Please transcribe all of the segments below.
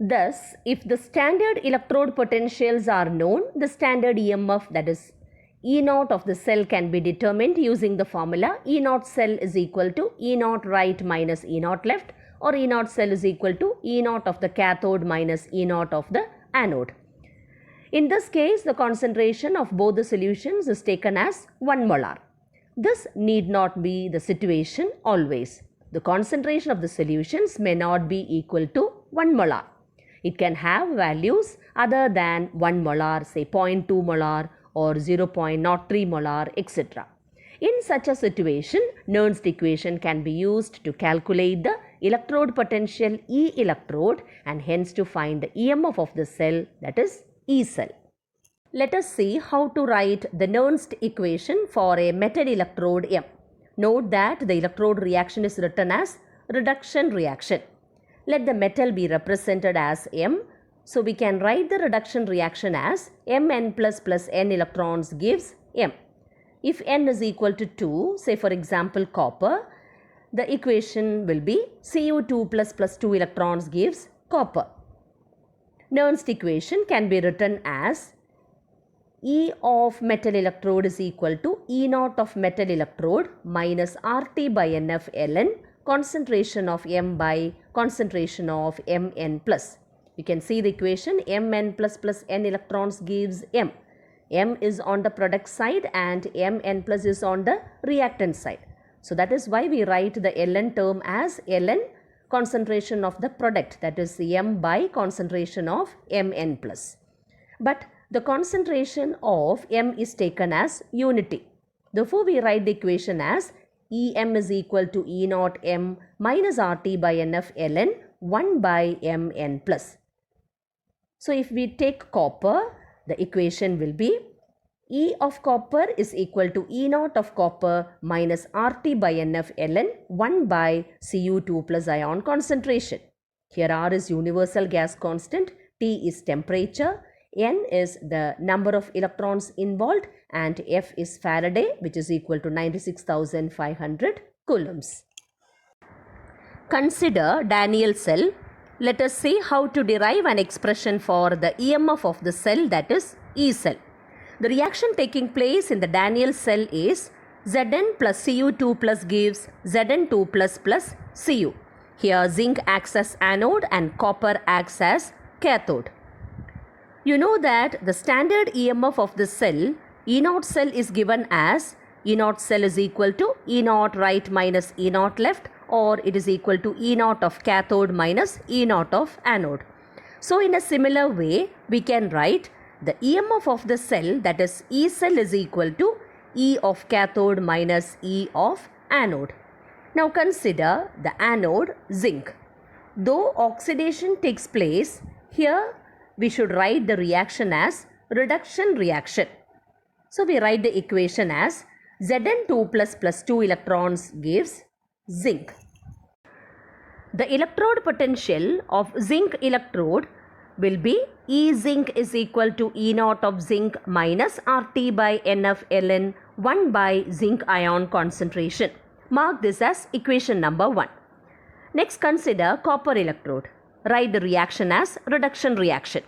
Thus, if the standard electrode potentials are known, the standard EMF, that is E naught of the cell, can be determined using the formula E naught cell is equal to E naught right minus E naught left, or E naught cell is equal to E naught of the cathode minus E naught of the anode. In this case, the concentration of both the solutions is taken as 1 molar. This need not be the situation always. The concentration of the solutions may not be equal to 1 molar. It can have values other than 1 molar, say 0.2 molar or 0.03 molar, etc. In such a situation, Nernst equation can be used to calculate the electrode potential E electrode and hence to find the EMF of the cell, that is E cell. Let us see how to write the Nernst equation for a metal electrode M. Note that the electrode reaction is written as reduction reaction. Let the metal be represented as M. So we can write the reduction reaction as Mn plus n electrons gives M. If n is equal to 2, say for example copper, the equation will be Cu2 plus 2 electrons gives copper. Nernst equation can be written as E of metal electrode is equal to E naught of metal electrode minus RT by NF ln concentration of M by concentration of Mn plus. You can see the equation Mn plus n electrons gives M. M is on the product side and Mn plus is on the reactant side. So that is why we write the ln term as ln concentration of the product, that is M by concentration of Mn plus. But the concentration of M is taken as unity. Therefore, we write the equation as Em is equal to E naught M minus RT by NF ln 1 by Mn plus. So, if we take copper, the equation will be E of copper is equal to E naught of copper minus RT by NF ln 1 by Cu2 plus ion concentration. Here R is universal gas constant, T is temperature, N is the number of electrons involved and F is Faraday, which is equal to 96,500 coulombs. Consider Daniell cell. Let us see how to derive an expression for the EMF of the cell, that is E cell. The reaction taking place in the Daniell cell is Zn plus Cu2 plus gives Zn2 plus Cu. Here zinc acts as anode and copper acts as cathode. You know that the standard EMF of the cell, E naught cell, is given as E naught cell is equal to E naught right minus E naught left, or it is equal to E naught of cathode minus E naught of anode. So in a similar way, we can write the EMF of the cell, that is E cell, is equal to E of cathode minus E of anode. Now consider the anode zinc. Though oxidation takes place, here we should write the reaction as reduction reaction. So we write the equation as Zn2 plus 2 electrons gives zinc. The electrode potential of zinc electrode will be E zinc is equal to E naught of zinc minus RT by NF ln 1 by zinc ion concentration. Mark this as equation number 1. Next, consider copper electrode. Write the reaction as reduction reaction.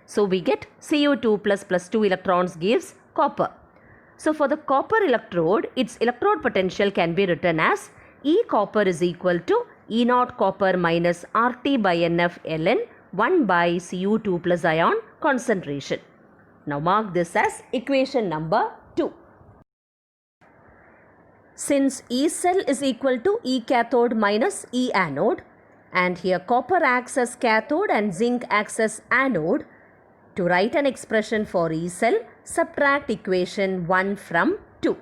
So we get Cu2 plus 2 electrons gives copper. So for the copper electrode, its electrode potential can be written as E copper is equal to E naught copper minus RT by NF ln 1 by Cu2 plus ion concentration. Now mark this as equation number 2. Since E cell is equal to E cathode minus E anode, and here copper acts as cathode and zinc acts as anode, to write an expression for E cell, subtract equation 1 from 2.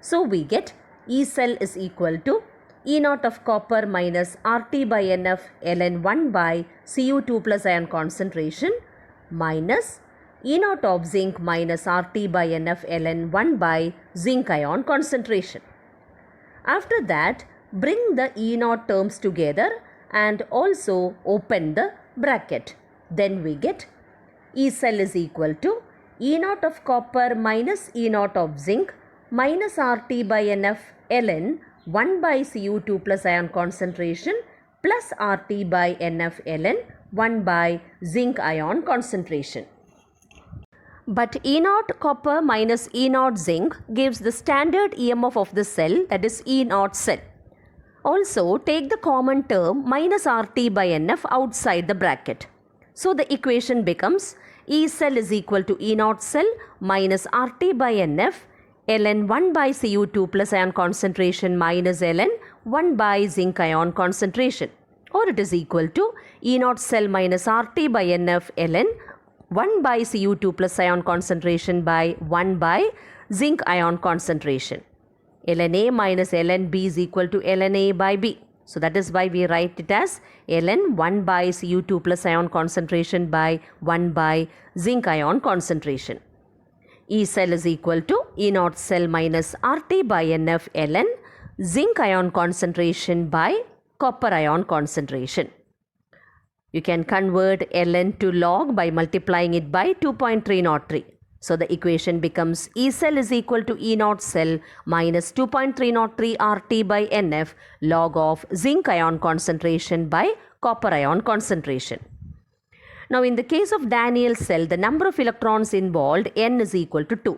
So we get E cell is equal to E naught of copper minus RT by NF ln 1 by Cu2 plus ion concentration minus E naught of zinc minus RT by NF ln 1 by zinc ion concentration. After that, bring the E naught terms together and also open the bracket. Then we get E cell is equal to E naught of copper minus E naught of zinc minus RT by NF ln 1 by Cu2 plus ion concentration plus RT by NF ln 1 by zinc ion concentration. But E naught copper minus E naught zinc gives the standard EMF of the cell, that is E naught cell. Also take the common term minus RT by NF outside the bracket. So the equation becomes E cell is equal to E naught cell minus RT by NF ln 1 by Cu2 plus ion concentration minus ln 1 by zinc ion concentration, or it is equal to E naught cell minus RT by NF ln 1 by Cu2 plus ion concentration by 1 by zinc ion concentration. Ln A minus ln B is equal to ln A by B. So that is why we write it as ln 1 by Cu2 plus ion concentration by 1 by zinc ion concentration. E cell is equal to E naught cell minus RT by NF ln zinc ion concentration by copper ion concentration. You can convert ln to log by multiplying it by 2.303. So the equation becomes E cell is equal to E naught cell minus 2.303 RT by NF log of zinc ion concentration by copper ion concentration. Now in the case of Daniell cell, the number of electrons involved n is equal to 2.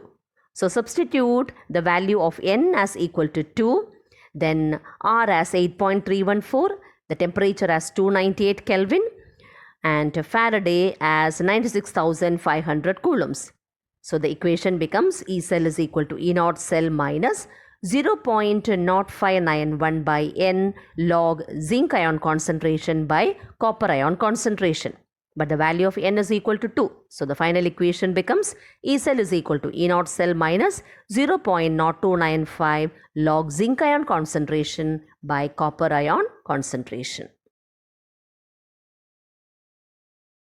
So substitute the value of n as equal to 2, then R as 8.314, the temperature as 298 Kelvin, and Faraday as 96,500 coulombs. So the equation becomes E cell is equal to E naught cell minus 0.0591 by n log zinc ion concentration by copper ion concentration. But the value of n is equal to 2. So the final equation becomes E cell is equal to E naught cell minus 0.0295 log zinc ion concentration by copper ion concentration.